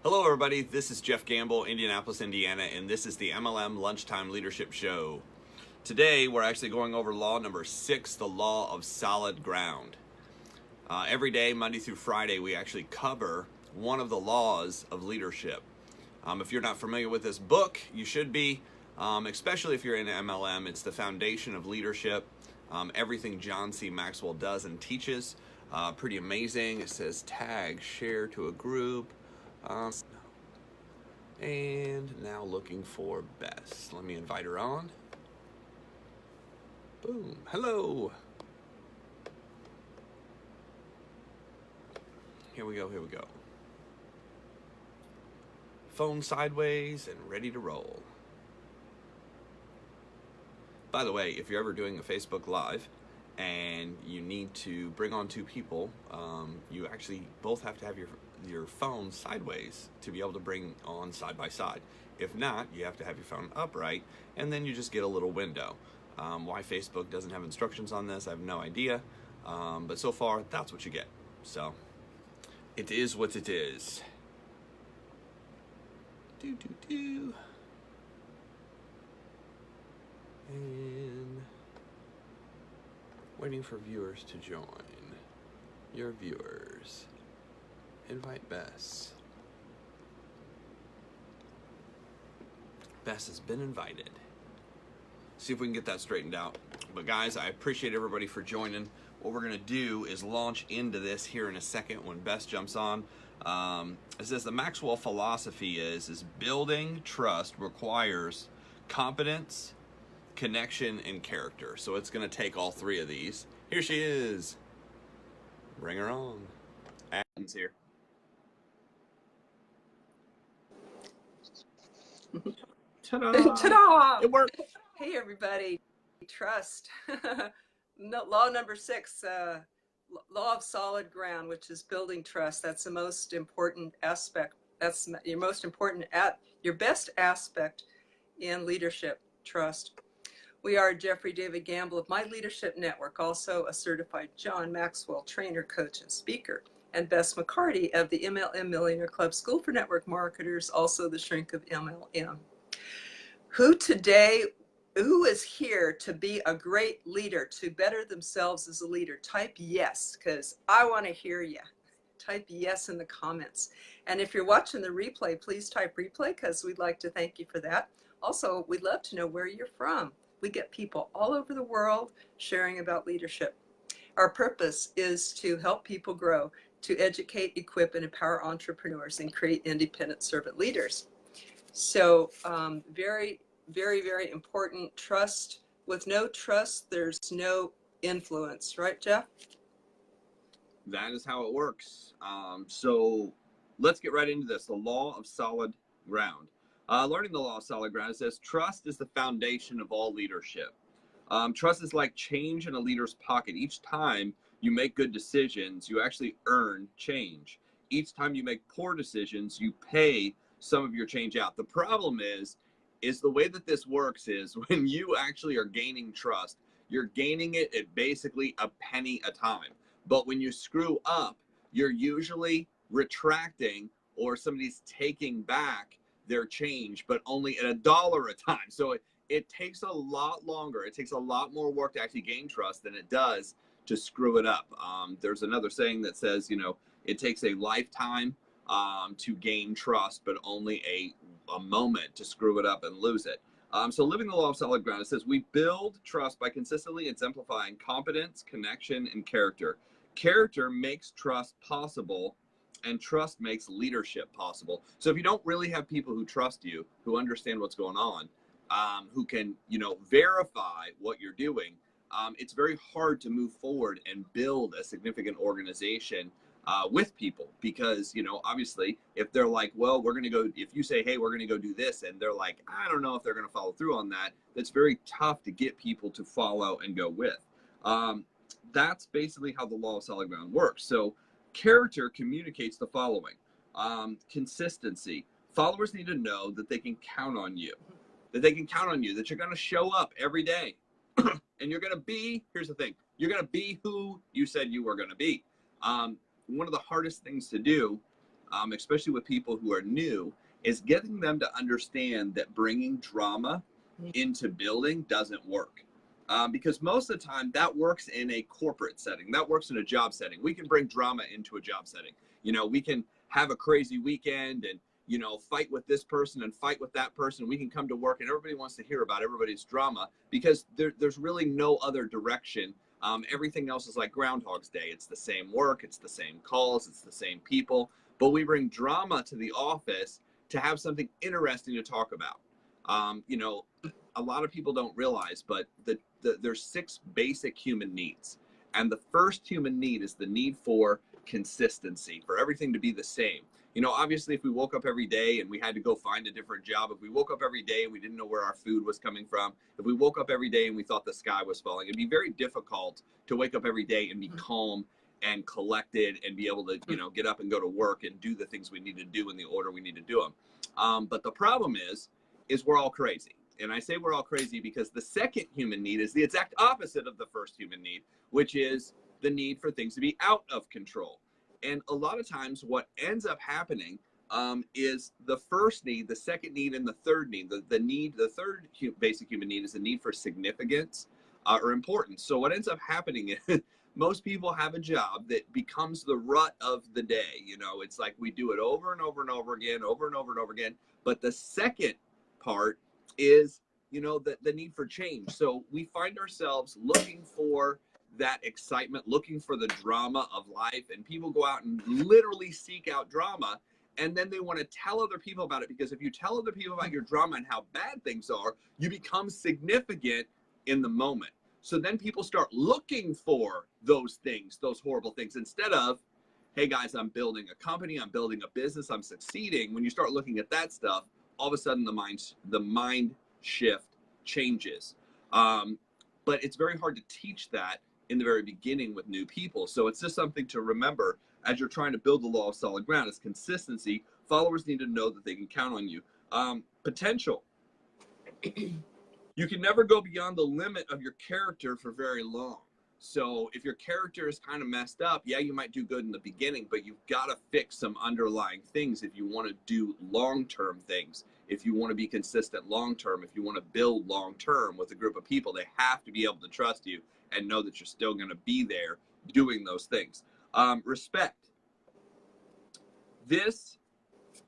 Hello everybody, this is Jeff Gamble, Indianapolis, Indiana, and this is the MLM Lunchtime Leadership Show. Today we're actually going over law number 6, the law of solid ground. Every day, Monday through Friday, we actually cover one of the laws of leadership. If you're not familiar with this book, you should be, especially if you're in MLM. It's the foundation of leadership. Everything John C. Maxwell does and teaches, pretty amazing. It says tag, share to a group. And now looking for Bess. Let me invite her on. Boom. Hello. Here we go. Phone sideways and ready to roll. By the way, if you're ever doing a Facebook Live and you need to bring on 2 people, you actually both have to have your phone sideways to be able to bring on side by side. If not, you have to have your phone upright, and then you just get a little window. Why Facebook doesn't have instructions on this, I have no idea. But so far, that's what you get. So, it is what it is. And waiting for viewers to join. Your viewers. Invite Bess. Bess has been invited. See if we can get that straightened out. But guys, I appreciate everybody for joining. What we're going to do is launch into this here in a second when Bess jumps on. It says the Maxwell philosophy is building trust requires competence, connection, and character. So it's going to take all 3 of these. Here she is. Bring her on. Adam's here. Ta-da! Ta-da! It worked. Hey everybody, trust. Law number 6, law of solid ground, which is building trust. That's the most important aspect. That's your most important, your best aspect in leadership, trust. We are Jeffrey David Gamble of My Leadership Network, also a certified John Maxwell trainer, coach, and speaker, and Bess McCarty of the MLM Millionaire Club School for Network Marketers, also the shrink of MLM. Who is here to be a great leader, to better themselves as a leader? Type yes, because I want to hear you. Type yes in the comments. And if you're watching the replay, please type replay, because we'd like to thank you for that. Also, we'd love to know where you're from. We get people all over the world sharing about leadership. Our purpose is to help people grow, to educate, equip, and empower entrepreneurs and create independent servant leaders. So very, very, very important. Trust. With no trust, there's no influence. Right, Jeff? That is how it works. So let's get right into this. The law of solid ground. Learning the law of solid ground, it says trust is the foundation of all leadership. Trust is like change in a leader's pocket. Each time you make good decisions, you actually earn change. Each time you make poor decisions, you pay some of your change out. The problem is the way that this works is when you actually are gaining trust, you're gaining it at basically a penny a time. But when you screw up, you're usually retracting or somebody's taking back their change, but only at $1 a time. So it takes a lot longer. It takes a lot more work to actually gain trust than it does to screw it up. There's another saying that says, it takes a lifetime to gain trust, but only a moment to screw it up and lose it. So living the law of solid ground, it says we build trust by consistently exemplifying competence, connection, and character. Character makes trust possible, and trust makes leadership possible. So if you don't really have people who trust you, who understand what's going on, who can, verify what you're doing, it's very hard to move forward and build a significant organization with people, because, obviously if they're like, well, we're going to go, if you say, hey, we're going to go do this, and they're like, I don't know if they're going to follow through on that, that's very tough to get people to follow and go with. That's basically how the law of solid ground works. So character communicates the following. Consistency. Followers need to know that they can count on you, that you're going to show up every day. And you're going to be, here's the thing, you're going to be who you said you were going to be. One of the hardest things to do especially with people who are new, is getting them to understand that bringing drama into building doesn't work. Because most of the time that works in a corporate setting, that works in a job setting. We can bring drama into a job setting. You know, we can have a crazy weekend and, you know, fight with this person and fight with that person. We can come to work and everybody wants to hear about everybody's drama because there's really no other direction. Everything else is like Groundhog's Day. It's the same work, it's the same calls, it's the same people. But we bring drama to the office to have something interesting to talk about. You know, a lot of people don't realize, but there's 6 basic human needs. And the first human need is the need for consistency, for everything to be the same. You know, obviously, if we woke up every day and we had to go find a different job, if we woke up every day and we didn't know where our food was coming from, if we woke up every day and we thought the sky was falling, it'd be very difficult to wake up every day and be calm and collected and be able to, you know, get up and go to work and do the things we need to do in the order we need to do them. But the problem is we're all crazy. And I say we're all crazy because the second human need is the exact opposite of the first human need, which is the need for things to be out of control. And a lot of times what ends up happening is the first need, the second need, and the third need. The third basic human need is the need for significance or importance. So what ends up happening is most people have a job that becomes the rut of the day. You know, it's like we do it over and over and over again, over and over and over again. But the second part is, you know, the need for change. So we find ourselves looking for that excitement, looking for the drama of life, and people go out and literally seek out drama, and then they want to tell other people about it, because if you tell other people about your drama and how bad things are, you become significant in the moment. So then people start looking for those things, those horrible things, instead of, hey guys, I'm building a company, I'm building a business, I'm succeeding. When you start looking at that stuff, all of a sudden the mind shift changes. But it's very hard to teach that in the very beginning with new people. So it's just something to remember as you're trying to build the law of solid ground. Is consistency. Followers need to know that they can count on you. Potential. You can never go beyond the limit of your character for very long. So if your character is kind of messed up, yeah, you might do good in the beginning, but you've got to fix some underlying things if you want to do long-term things. If you want to be consistent long-term, if you want to build long-term with a group of people, they have to be able to trust you and know that you're still going to be there doing those things. Respect. This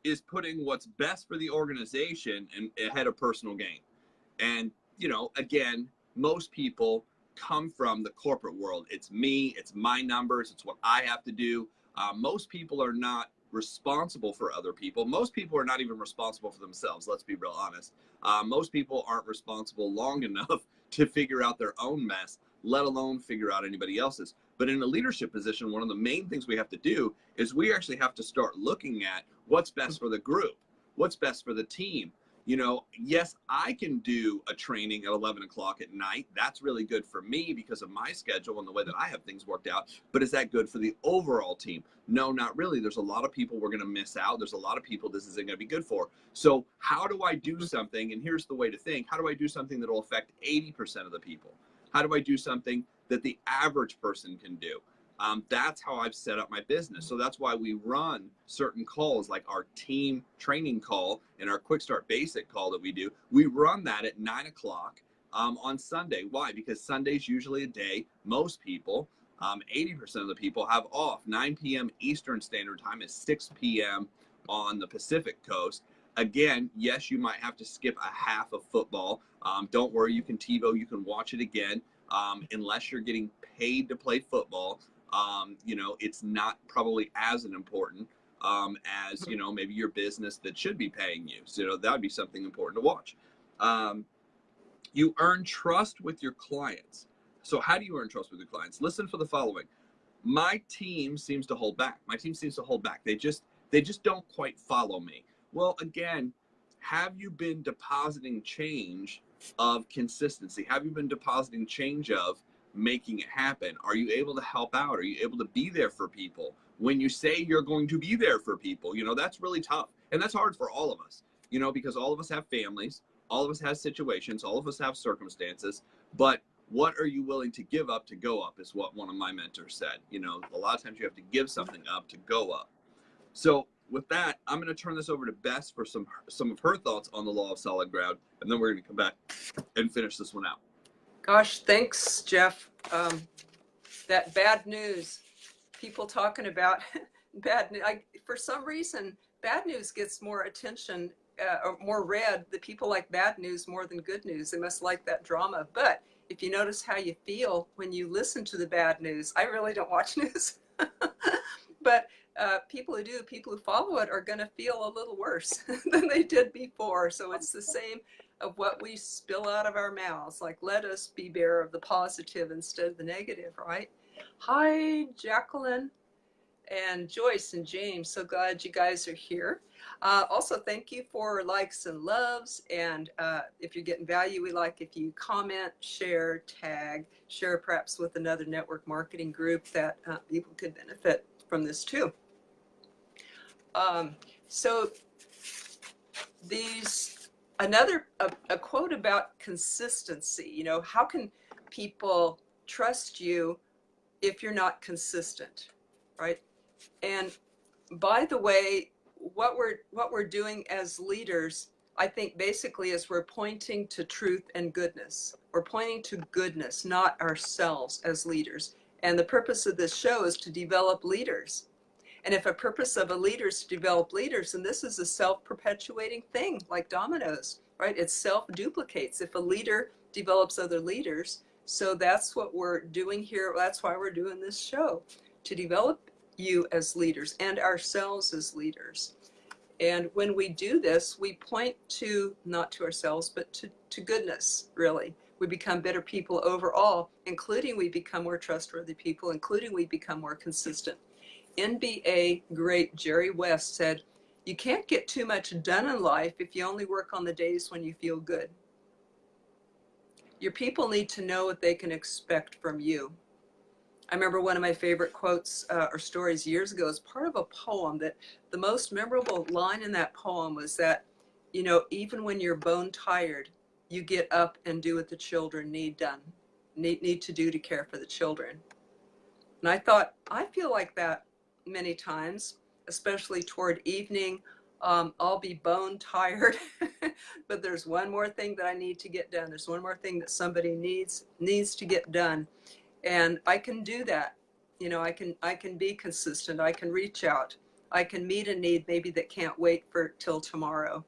is putting what's best for the organization and ahead of personal gain. And, you know, again, most people come from the corporate world. It's me, it's my numbers, it's what I have to do. Most people are not responsible for other people. Most people are not even responsible for themselves. Let's be real honest. Most people aren't responsible long enough to figure out their own mess, let alone figure out anybody else's. But in a leadership position, one of the main things we have to do is we actually have to start looking at what's best for the group, what's best for the team. You know, yes, I can do a training at 11 o'clock at night. That's really good for me because of my schedule and the way that I have things worked out. But is that good for the overall team? No, not really. There's a lot of people we're going to miss out. There's a lot of people this isn't going to be good for. So how do I do something? And here's the way to think. How do I do something that will affect 80% of the people? How do I do something that the average person can do? That's how I've set up my business. So that's why we run certain calls, like our team training call and our quick start basic call that we do. We run that at 9 o'clock on Sunday. Why? Because Sunday's usually a day most people, 80% of the people, have off. 9 p.m. Eastern Standard Time is 6 p.m. on the Pacific Coast. Again, yes, you might have to skip a half of football. Don't worry, you can TiVo, you can watch it again. Unless you're getting paid to play football. You know, it's not probably as important as, you know, maybe your business that should be paying you. So, you know, that would be something important to watch. You earn trust with your clients. So how do you earn trust with your clients? Listen for the following. My team seems to hold back. My team seems to hold back. They just don't quite follow me. Well, again, have you been depositing change of consistency? Have you been depositing change of making it happen? Are you able to help out? Are you able to be there for people when you say you're going to be there for people? You know, that's really tough. And that's hard for all of us, you know, because all of us have families, all of us have situations, all of us have circumstances, but what are you willing to give up to go up is what one of my mentors said. You know, a lot of times you have to give something up to go up. So with that, I'm going to turn this over to Bess for some of her thoughts on the law of solid ground, and then we're going to come back and finish this one out. Gosh, thanks, Jeff. That bad news, people talking about bad news. For some reason, bad news gets more attention or more read. The people like bad news more than good news. They must like that drama. But if you notice how you feel when you listen to the bad news, I really don't watch news, but people who follow it are going to feel a little worse than they did before. So it's the same of what we spill out of our mouths. Like, let us be bearer of the positive instead of the negative, right? Hi, Jacqueline and Joyce and James. So glad you guys are here. Also, thank you for likes and loves. And if you're getting value, we like if you comment, share, tag, share perhaps with another network marketing group that people could benefit from this too. So a quote about consistency. You know, how can people trust you if you're not consistent, right? And by the way, what we're doing as leaders, I think basically is we're pointing to truth and goodness. We're pointing to goodness, not ourselves as leaders. And the purpose of this show is to develop leaders. And if a purpose of a leader is to develop leaders, then this is a self-perpetuating thing, like dominoes, right? It self-duplicates if a leader develops other leaders. So that's what we're doing here. That's why we're doing this show, to develop you as leaders and ourselves as leaders. And when we do this, we point to, not to ourselves, but to goodness, really. We become better people overall, including we become more trustworthy people, including we become more consistent. NBA great Jerry West said, you can't get too much done in life if you only work on the days when you feel good. Your people need to know what they can expect from you. I remember one of my favorite quotes or stories years ago as part of a poem, that the most memorable line in that poem was that, you know, even when you're bone tired, you get up and do what the children need done, need to do to care for the children. And I thought, I feel like that many times, especially toward evening. I'll be bone tired, but there's one more thing that I need to get done. There's one more thing that somebody needs to get done. And I can do that. You know, I can be consistent. I can reach out. I can meet a need maybe that can't wait till tomorrow.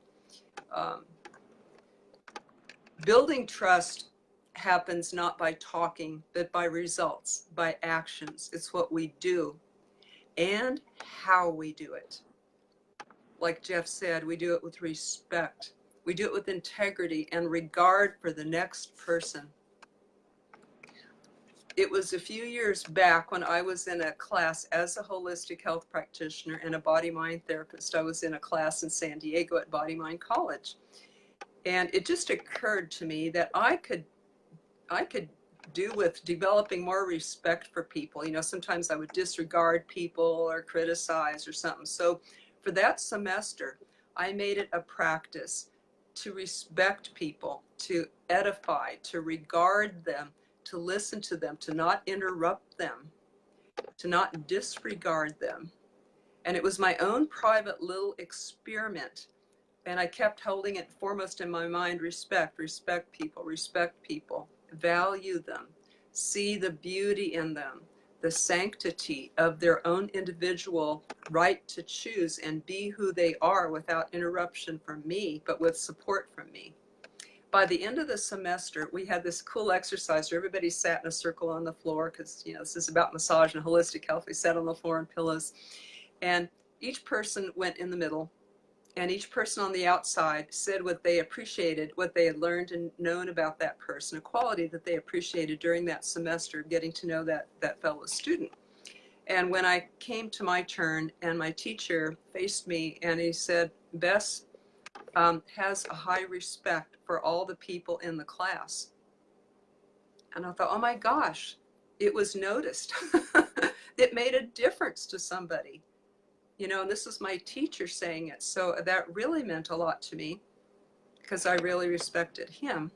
Building trust happens not by talking, but by results, by actions. It's what we do and how we do it. Like Jeff said, we do it with respect. We do it with integrity and regard for the next person. It was a few years back when I was in a class as a holistic health practitioner and a body-mind therapist. I was in a class in San Diego at Body Mind College. And it just occurred to me that I could do with developing more respect for people. You know, sometimes I would disregard people or criticize or something. So for that semester, I made it a practice to respect people, to edify, to regard them, to listen to them, to not interrupt them, to not disregard them. And it was my own private little experiment. And I kept holding it foremost in my mind: respect people, value them, see the beauty in them, the sanctity of their own individual right to choose and be who they are without interruption from me, but with support from me. By the end of the semester, we had this cool exercise where everybody sat in a circle on the floor, because, you know, this is about massage and holistic health. We sat on the floor on pillows, and each person went in the middle. And each person on the outside said what they appreciated, what they had learned and known about that person, a quality that they appreciated during that semester, getting to know that fellow student. And when I came to my turn, and my teacher faced me and he said, Bess has a high respect for all the people in the class. And I thought, oh my gosh, it was noticed. It made a difference to somebody. You know, and this is my teacher saying it. So that really meant a lot to me, because I really respected him.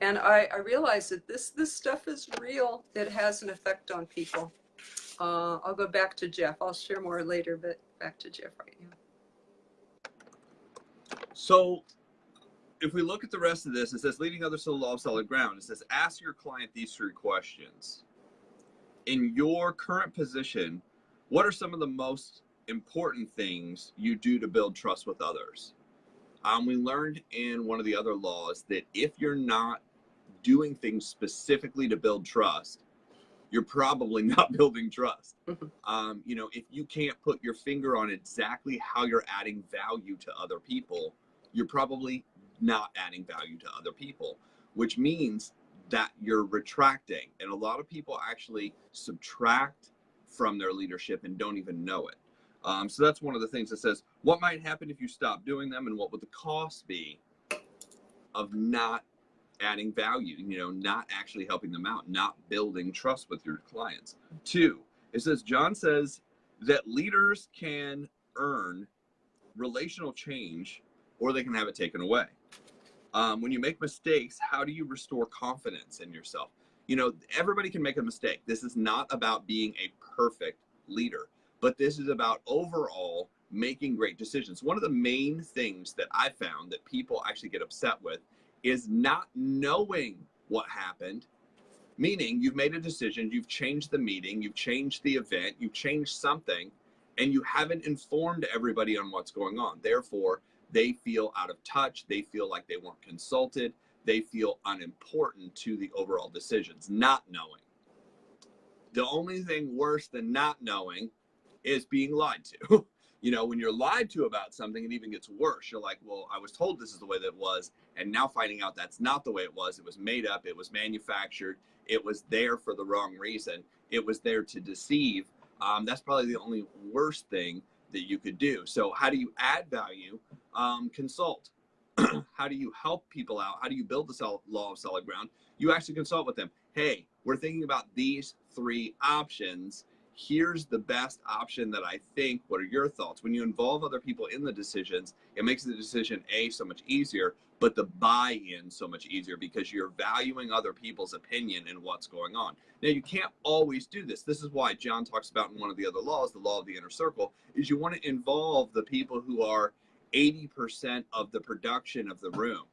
And I realized that this stuff is real. It has an effect on people. I'll go back to Jeff. I'll share more later, but back to Jeff right now. So if we look at the rest of this, it says leading others to the law of solid ground. It says ask your client these 3 questions. In your current position, what are some of the most important things you do to build trust with others? We learned in one of the other laws that if you're not doing things specifically to build trust, you're probably not building trust. You know, if you can't put your finger on exactly how you're adding value to other people, you're probably not adding value to other people, which means that you're retracting. And a lot of people actually subtract from their leadership and don't even know it. So that's one of the things that says, what might happen if you stop doing them, and what would the cost be of not adding value, you know, not actually helping them out, not building trust with your clients. 2, it says, John says that leaders can earn relational change or they can have it taken away. When you make mistakes, how do you restore confidence in yourself? You know, everybody can make a mistake. This is not about being a perfect leader, but this is about overall making great decisions. One of the main things that I found that people actually get upset with is not knowing what happened, meaning you've made a decision, you've changed the meeting, you've changed the event, you've changed something, and you haven't informed everybody on what's going on. Therefore, they feel out of touch, they feel like they weren't consulted, they feel unimportant to the overall decisions, not knowing. The only thing worse than not knowing is being lied to. You know, when you're lied to about something, it even gets worse. You're like, well, I was told this is the way that it was, and now finding out that's not the way it was made up, it was manufactured, it was there for the wrong reason, it was there to deceive. That's probably the only worst thing that you could do. So how do you add value? Consult. How do you help people out? How do you build the law of solid ground? You actually consult with them. Hey, we're thinking about these 3 options. Here's the best option that I think. What are your thoughts? When you involve other people in the decisions, it makes the decision so much easier, but the buy-in so much easier because you're valuing other people's opinion and what's going on. Now, you can't always do this. This is why John talks about in one of the other laws, the law of the inner circle, is you want to involve the people who are 80% of the production of the room.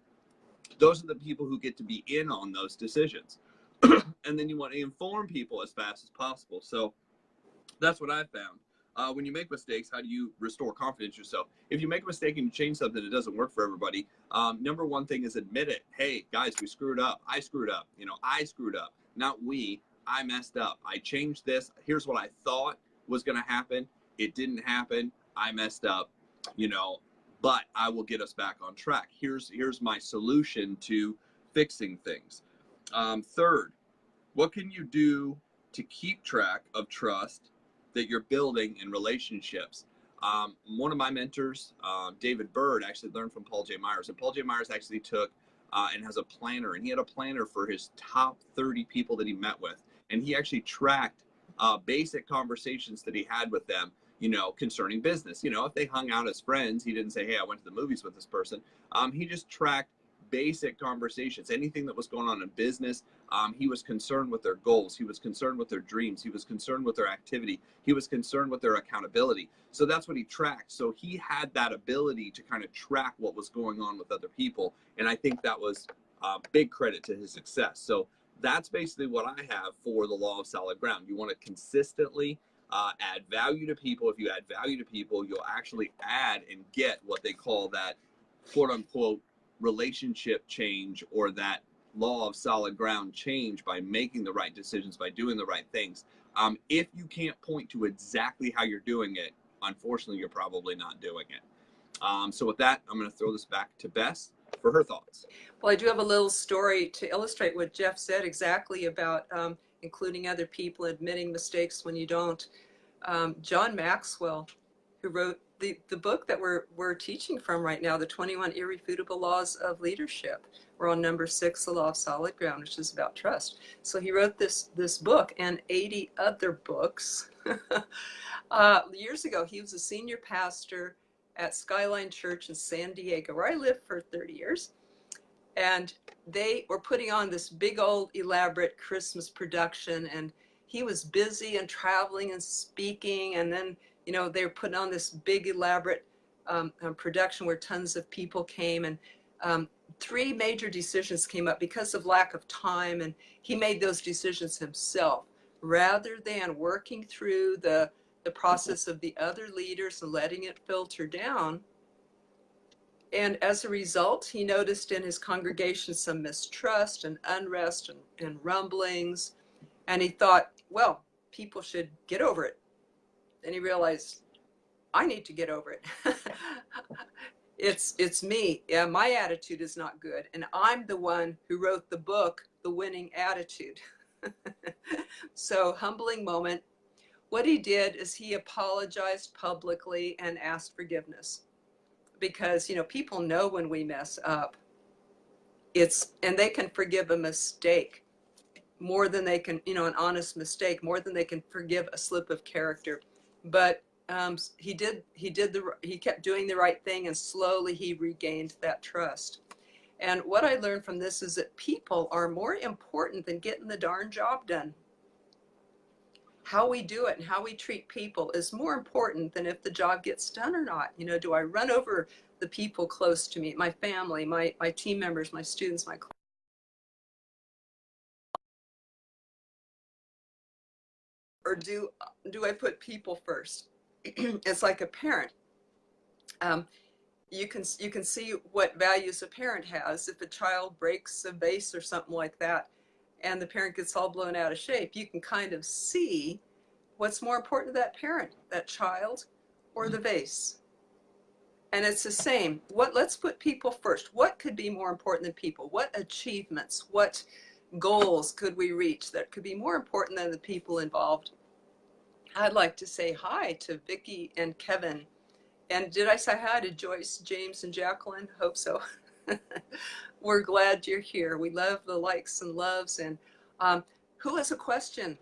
Those are the people who get to be in on those decisions. And then you want to inform people as fast as possible. So that's what I found. When you make mistakes, how do you restore confidence in yourself? If you make a mistake and you change something that doesn't work for everybody, number 1 thing is admit it. Hey, guys, we screwed up. I screwed up. You know, I screwed up. Not we. I messed up. I changed this. Here's what I thought was going to happen. It didn't happen. I messed up. You know, but I will get us back on track. Here's my solution to fixing things. 3rd, what can you do to keep track of trust that you're building in relationships? One of my mentors, David Bird, actually learned from Paul J. Myers. And Paul J. Myers actually took and has a planner. And he had a planner for his top 30 people that he met with. And he actually tracked basic conversations that he had with them, you know, concerning business. You know, if they hung out as friends, he didn't say, hey, I went to the movies with this person. He just tracked basic conversations, anything that was going on in business. He was concerned with their goals. He was concerned with their dreams. He was concerned with their activity. He was concerned with their accountability. So that's what he tracked. So he had that ability to kind of track what was going on with other people. And I think that was big credit to his success. So that's basically what I have for the law of solid ground. You want to consistently add value to people. If you add value to people, you'll actually add and get what they call that quote unquote relationship change, or that law of solid ground change, by making the right decisions, by doing the right things. If you can't point to exactly how you're doing it, unfortunately, you're probably not doing it. So with that, I'm going to throw this back to Bess for her thoughts. Well, I do have a little story to illustrate what Jeff said exactly about including other people, admitting mistakes when you don't. John Maxwell, who wrote the book that we're teaching from right now, the 21 Irrefutable Laws of Leadership. We're on number 6, the Law of Solid Ground, which is about trust. So he wrote this book and 80 other books. Years ago, he was a senior pastor at Skyline Church in San Diego, where I lived for 30 years. And they were putting on this big old elaborate Christmas production, and he was busy and traveling and speaking, and then You know, they were putting on this big elaborate production where tons of people came, and 3 major decisions came up because of lack of time, and he made those decisions himself rather than working through the process of the other leaders and letting it filter down. And as a result, he noticed in his congregation some mistrust and unrest and rumblings. And he thought, well, people should get over it. And he realized, I need to get over it. It's me. Yeah, my attitude is not good. And I'm the one who wrote the book, The Winning Attitude. So, humbling moment. What he did is he apologized publicly and asked forgiveness. Because, you know, people know when we mess up. And they can forgive a mistake more than they can, you know, an honest mistake, more than they can forgive a slip of character. But he kept doing the right thing, and slowly he regained that trust. And what I learned from this is that people are more important than getting the darn job done. How we do it and how we treat people is more important than if the job gets done or not. You know, do I run over the people close to me, my family, my team members, my students, my clients? Or do I put people first? It's like a parent. You can see what values a parent has. If a child breaks a vase or something like that, and the parent gets all blown out of shape, you can kind of see what's more important to that parent, that child, or the vase. And it's the same. Let's put people first. What could be more important than people? What achievements, what goals could we reach that could be more important than the people involved? I'd like to say hi to Vicki and Kevin. And did I say hi to Joyce, James, and Jacqueline? Hope so. We're glad you're here. We love the likes and loves. And who has a question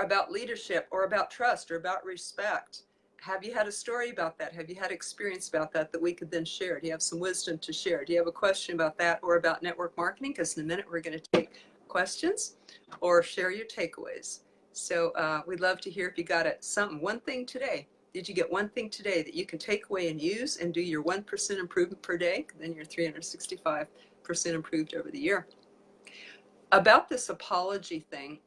about leadership or about trust or about respect? Have you had a story about that? Have you had experience about that we could then share? Do you have some wisdom to share? Do you have a question about that or about network marketing? Because in a minute we're going to take questions or share your takeaways. So we'd love to hear if you got one thing today. Did you get one thing today that you can take away and use and do your 1% improvement per day? Then you're 365% improved over the year. About this apology thing,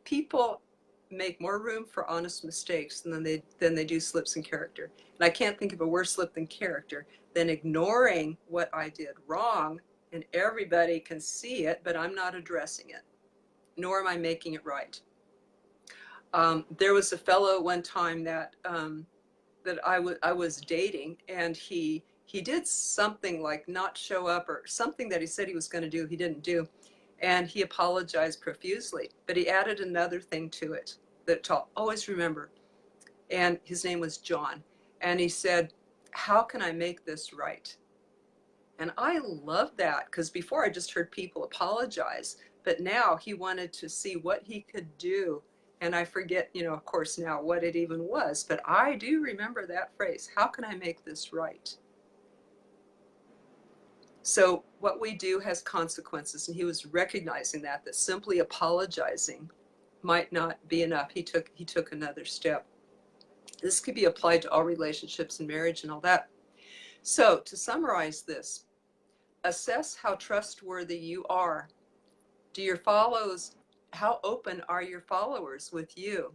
people make more room for honest mistakes than they do slips in character. And I can't think of a worse slip in character than ignoring what I did wrong, and everybody can see it, but I'm not addressing it, nor am I making it right. There was a fellow one time that I was dating, and he did something like not show up, or something that he said he was going to do, he didn't do. And he apologized profusely, but he added another thing to it that I'll always remember. And his name was John. And he said, how can I make this right? And I love that, because before I just heard people apologize, but now he wanted to see what he could do. And I forget, you know, of course now what it even was, but I do remember that phrase, how can I make this right? So what we do has consequences, and he was recognizing that simply apologizing might not be enough. He took another step. This could be applied to all relationships and marriage and all that. So to summarize this, assess how trustworthy you are. How open are your followers with you?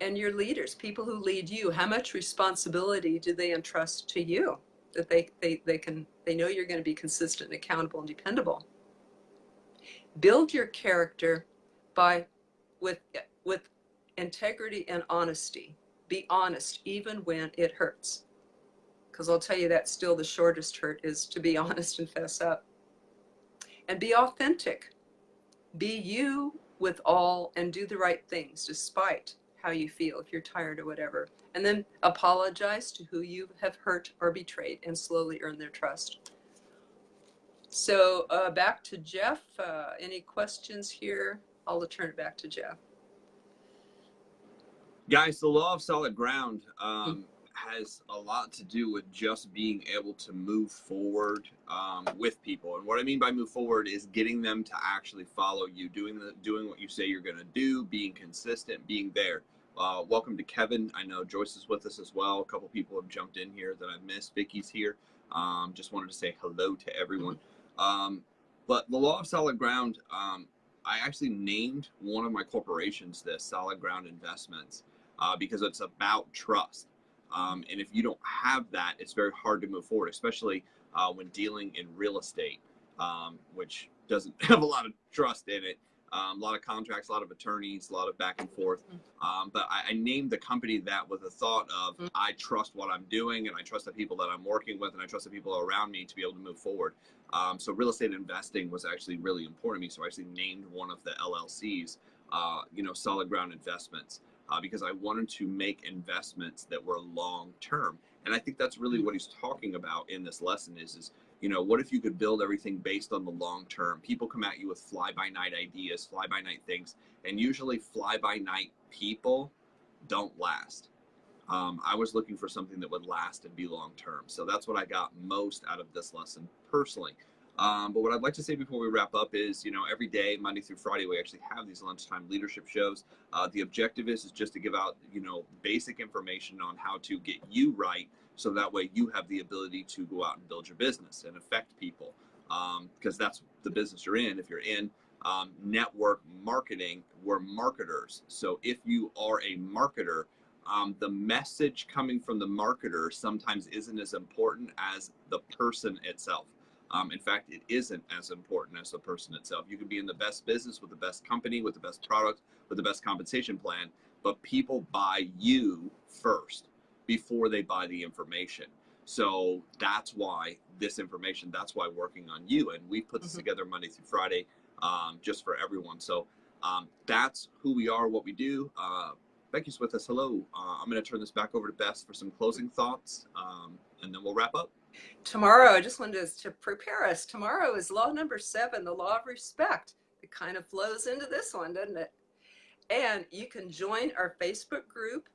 And your leaders, people who lead you, how much responsibility do they entrust to you? That they know you're going to be consistent, accountable, and dependable. Build your character with integrity and honesty. Be honest even when it hurts. Because I'll tell you, that's still the shortest hurt, is to be honest and fess up. And be authentic. Be you with all, and do the right things despite how you feel, if you're tired or whatever. And then apologize to who you have hurt or betrayed, and slowly earn their trust. So back to Jeff. Any questions here? I'll turn it back to Jeff. Guys, the law of solid ground has a lot to do with just being able to move forward with people. And what I mean by move forward is getting them to actually follow you, doing what you say you're going to do, being consistent, being there. Welcome to Kevin. I know Joyce is with us as well. A couple people have jumped in here that I missed. Vicky's here. Just wanted to say hello to everyone. But the law of solid ground, I actually named one of my corporations this, Solid Ground Investments, because it's about trust. And if you don't have that, it's very hard to move forward, especially when dealing in real estate, which doesn't have a lot of trust in it. A lot of contracts, a lot of attorneys, a lot of back and forth. But I named the company that with a thought of I trust what I'm doing, and I trust the people that I'm working with, and I trust the people around me to be able to move forward. So real estate investing was actually really important to me. So I actually named one of the LLCs, Solid Ground Investments, because I wanted to make investments that were long term. And I think that's really what he's talking about in this lesson is what if you could build everything based on the long term? People come at you with fly-by-night ideas, fly-by-night things, and usually fly-by-night people don't last. I was looking for something that would last and be long term. So that's what I got most out of this lesson personally. But what I'd like to say before we wrap up is, every day, Monday through Friday, we actually have these lunchtime leadership shows. The objective is just to give out, basic information on how to get you right. So that way you have the ability to go out and build your business and affect people, because that's the business you're in. If you're in network marketing, we're marketers. So if you are a marketer, the message coming from the marketer sometimes isn't as important as the person itself. In fact, it isn't as important as the person itself. You could be in the best business with the best company, with the best product, with the best compensation plan, but people buy you first before they buy the information. So that's why this information, that's why working on you. And we put this together Monday through Friday, just for everyone. So that's who we are, what we do. Becky's with us. Hello. I'm going to turn this back over to Bess for some closing thoughts, and then we'll wrap up. Tomorrow, I just wanted to prepare us. Tomorrow is law number 7, the law of respect. It kind of flows into this one, doesn't it? And you can join our Facebook group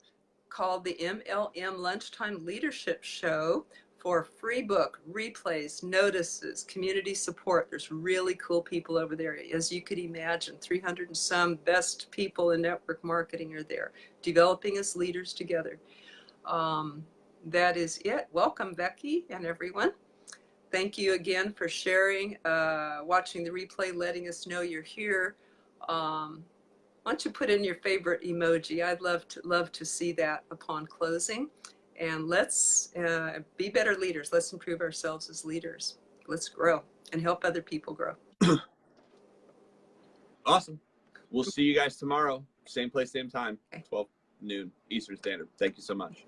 called the MLM Lunchtime Leadership Show for free book, replays, notices, community support. There's really cool people over there. As you could imagine, 300 and some best people in network marketing are there, developing as leaders together. That is it. Welcome, Becky and everyone. Thank you again for sharing, watching the replay, letting us know you're here. Why don't you put in your favorite emoji? I'd love to see that upon closing. And let's be better leaders. Let's improve ourselves as leaders. Let's grow and help other people grow. Awesome. We'll see you guys tomorrow. Same place, same time, 12 noon Eastern Standard. Thank you so much.